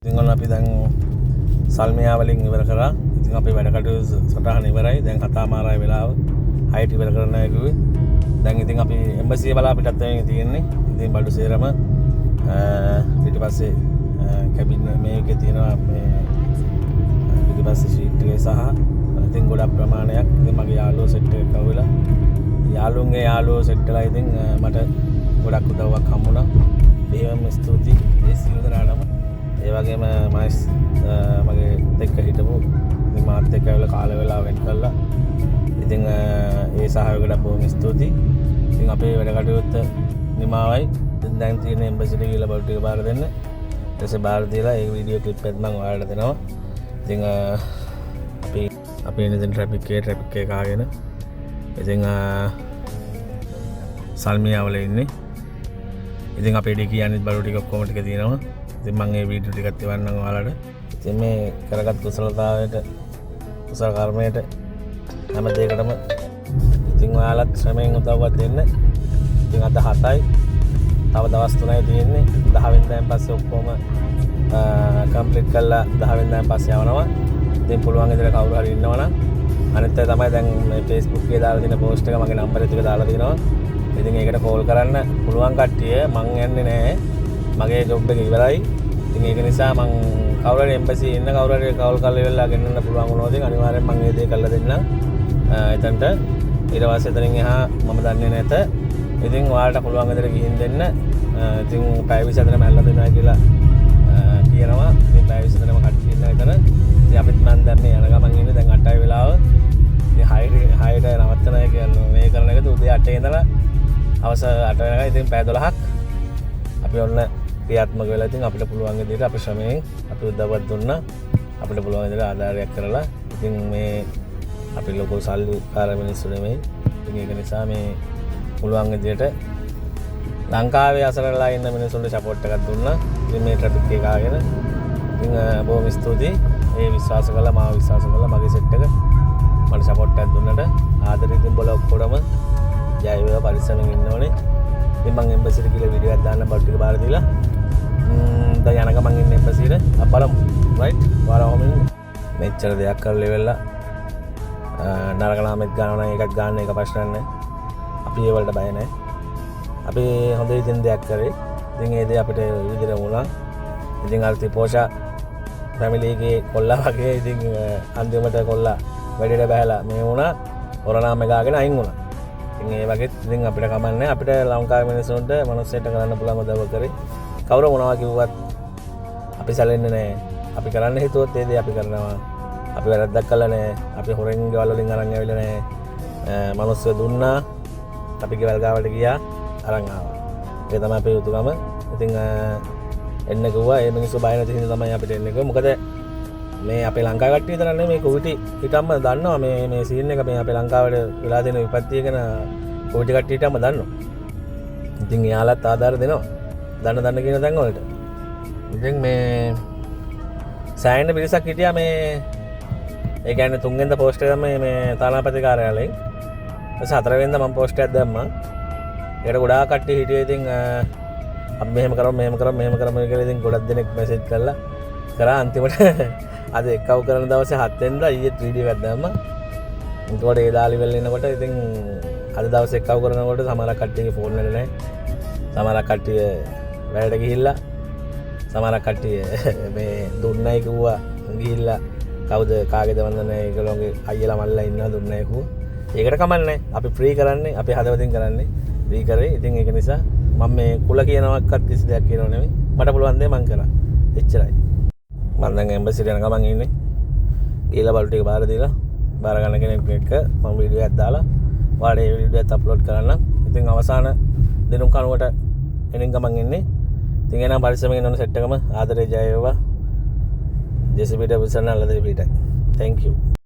ඉතින් ඔන්න අපි දැන් සල්මියා වලින් ඉවර කරා. ඉතින් අපි වැඩ කටයුතු සටහන ඉවරයි. දැන් 7:00 වෙලාව. 6ට ඉවර කරන්න කිව්වේ. දැන් ඉතින් අපි එම්බසි බලා පිටත් වෙමින් තියෙන්නේ. ඉතින් බඩු සේරම ඊට පස්සේ කැබින් මේකේ තියෙනවා මේ ඊට පස්සේ ෂීට් එකේ සහ ඉතින් ගොඩක් ප්‍රමාණයක් ඉතින් මගේ යාළුවෝ සෙට් එකක් කවුලා යාළුවන්ගේ යාළුවෝ සෙට් එකලා ඉතින් මට ගොඩක් උදව්වක් හම්බුණා. එහෙම ස්තුතියි ඒ සියලු දෙනාටම. ඒ වගේම මගේ එක්ක හිටපු ඉතින් මාත් එක්ක ඇවිල්ලා කාල වේලාව වෙන් කළා. ඉතින් ඒ සහයෝගයට බොහොම ස්තුතියි. ඉතින් අපේ වැඩ කටයුත්ත නිමාවයි. දැන් තියෙන එම්බසිට ගිහලා බඩු ටික බාර දෙන්න. ඊට පස්සේ බාර දීලා ඒ වීඩියෝ ක්ලිප් එකත් මම ඔයාලට දෙනවා. ඉතින් අපි ඉන්නේ ට්‍රැෆික් එක ආගෙන. ඉතින් සල්මියා වල ඉන්නේ. ඉතින් අපේ ඩේ කියන්නේ බඩු ටික ඔක්කොම ටික තියෙනවා. ඉතින් මම මේ වීඩියෝ ටිකත් එවන්නම් ඔයාලට. ඉතින් මේ කරගත් කුසලතාවයට කුසල කර්මයට හැම දෙයකටම ඉතින් ඔයාලත් ශ්‍රමයෙන් උදව්වක් දෙන්න. ඉතින් අද 7යි. තව දවස් 3යි තියෙන්නේ. 10 වෙනිදාන් පස්සේ ඔක්කොම කම්ප්ලීට් කරලා 10 වෙනිදාන් පස්සේ යවනවා. ඉතින් පුළුවන් විදිහට කවුරු හරි ඉන්නවනම් අනිත් අය තමයි දැන් මේ Facebook එකේ දාලා තියෙන පෝස්ට් එක මගේ නම්බර් එක දාලා තියෙනවා. ඉතින් ඒකට කෝල් කරන්න පුළුවන් කට්ටිය මං යන්නේ නැහැ. මගේ ජොබ් එක ඉවරයි. ඉතින් ඒක නිසා මං කවුරු හරි එම්බසි ඉන්න කවුරු හරි කෝල් කරලා ඉවරලා ගෙන්නන්න පුළුවන් වුණොත් අනිවාර්යෙන් මං මේ දේ කරලා දෙන්නම්. එතනට ඊට පස්සේ එතනින් එහා මම දන්නේ නැත. ඉතින් ඔයාලට පුළුවන් විදිහට ගිහින් දෙන්න. ඉතින් පැය 24 මැල්ලා දෙනවා කියලා කියනවා. ඉතින් පැය 24ම කට්ටිය ඉන්න එතන. ඉතින් අපිත් මන් දැන් මේ යන ගමන් ඉන්නේ දැන් 8යි වෙලාව. ඉතින් 6ට නවත්තනයි කියන්නේ මේ කරන එකද උදේ 8 ඉඳලා අවස 8 වෙනකන් ඉතින් පැය 12ක් අපි ඔන්න ක්‍රියාත්මක වෙලා ඉතින් අපිට පුළුවන් විදිහට අපි ශ්‍රමයෙන් අපි උදව්වක් දුන්නා. අපිට පුළුවන් විදිහට ආධාරයක් කරලා ඉතින් මේ අපි ලොකු සල්ලිකාර මිනිස්සු නෙමෙයි. ඉතින් ඒක නිසා මේ පුළුවන් විදිහට ලංකාවේ අසරණලා ඉන්න මිනිස්සුන්ට සපෝට් එකක් දුන්නා. ඉතින් මේ ට්‍රැෆික් එක ආගෙන ඉතින් බොහොම ස්තුතියි. ඒ විශ්වාස කළා මාව විශ්වාස කළා මගේ සෙට් එක මට සපෝට් එකක් දුන්නට ආදරේ ඉතින් බල ඔක්කොටම ජය වේවා පරිස්සමෙන් ඉන්න ඕනේ. ඉතින් මම එම්බසිට ගිහලා වීඩියෝ එකක් දාන්න බඩු ටික බාර දීලා දැන් යන ගමන් ඉන්නේ එම්බසිට බලමු. රයිට් ඔයාලා ඔහොම ඉන්න. මෙච්චර දෙයක් කරලා ඉවරලා නරක නාමෙත් ගන්නවා නම් ඒකත් ගන්න එක ප්‍රශ්නයක් නැහැ. අපි ඒ වලට බය නැහැ. අපි හොඳ ඉතින් දෙයක් කරේ. ඉතින් ඒ දේ අපිට විදිහට වුණා. ඉතින් අර තිපෝෂා ෆැමිලි එකේ කොල්ලා වගේ ඉතින් අන්තිමට කොල්ලා වැඩේට බහැලා මේ වුණා. ඔරනාම ගාගෙන අයින් වුණා. ඉතින් ඒ වගේ ඉතින් අපිට කමන්නේ අපිට ලංකාවේ මිනිස්සුන්ට මනුස්සයෙක්ට කරන්න පුළුවන් උදව් කරේ. කවුරු මොනවා කිව්වත් අපි සැලෙන්නේ නැහැ. අපි කරන්න හිතුවොත් ඒ දේ අපි කරනවා. අපි වැරද්දක් කළා නැහැ. අපි හොරෙන් ගෙවල් වලින් අරන් ආවිල්ලා නැහැ. මනුස්සය දුන්නා. අපි ගෙවල් ගාවට ගියා අරන් ආවා. ඒක තමයි අපේ යුතුයකම. ඉතින් එන්න කිව්වා ඒ මිනිස්සු බය නැති හින්දා තමයි අපිට එන්න කිව්වා. මොකද මේ අපේ ලංකාවේ කට්ටිය විතර නෙමෙයි කුවිටි හිටම්ම දන්නවා මේ සීන් එක මේ අපේ ලංකාවට වෙලා තියෙන විපත්තිය ගැන කුවිටි කට්ටිය හිටම්ම දන්නවා. ඉතින් එයාලත් ආධාර දෙනවා. දන්න කියන තැන් වලට. ඉතින් මේ සෑහෙන පිරිසක් හිටියා මේ ඒ කියන්නේ 3 වෙනිදා පෝස්ට් එක තමයි මේ තානාපති කාර්යාලයෙන්. ඊට 4 වෙනිදා මම පෝස්ට් එකක් දැම්මා. ඒකට ගොඩාක් කට්ටිය හිටියේ ඉතින් අපි මෙහෙම කරමු කියලා ඉතින් ගොඩක් දෙනෙක් මැසේජ් කරා අන්තිමට අද එක්කව කරන දවසේ 7 වෙනිදා ඊයේ වීඩියෝ එකක් දැම්මා. ඒකට ඒ දාලි වෙල ඉනකොට ඉතින් අද දවසේ එක්කව කරනකොට සමහරක් කට්ටියගේ ෆෝන් වල නැහැ. සමහරක් කට්ටිය වැඩට ගිහිල්ලා සමහරක් කට්ටිය මේ දුන්නයි කිව්වා ගිහිල්ලා කවුද කාගේද වන්දනේ ඒගොල්ලෝගේ අයියලා මල්ලා ඉන්නවා දුන්නයි කිව්වා. ඒකට කමන්නේ අපි ෆ්‍රී කරන්නේ අපි හදවතින් කරන්නේ ෆ්‍රී කරේ. ඉතින් ඒක නිසා මම මේ කුල කියනවක්වත් කිසි දෙයක් කියනව නෙමෙයි. මට පුළුවන් දේ මං කරා. එච්චරයි. මම දැන් එම්බසිට යන ගමන් ඉන්නේ. ඊළඟ බල්ට් එක බාර දීලා බාර ගන්න කෙනෙක් එක්ක මම වීඩියෝ එකක් දාලා ඔයාලට ඒ වීඩියෝ එකත් අප්ලෝඩ් කරන්න. ඉතින් අවසාන දිනුම් කනුවට එනින් ගමන් ඉන්නේ. ඉතින් එනවා පරිස්සමෙන් ඉන්න සෙට් එකම ආදරේ ජය වේවා. ජෙසිබිට විසන්න අල්ලදේ පිටයි. Thank you.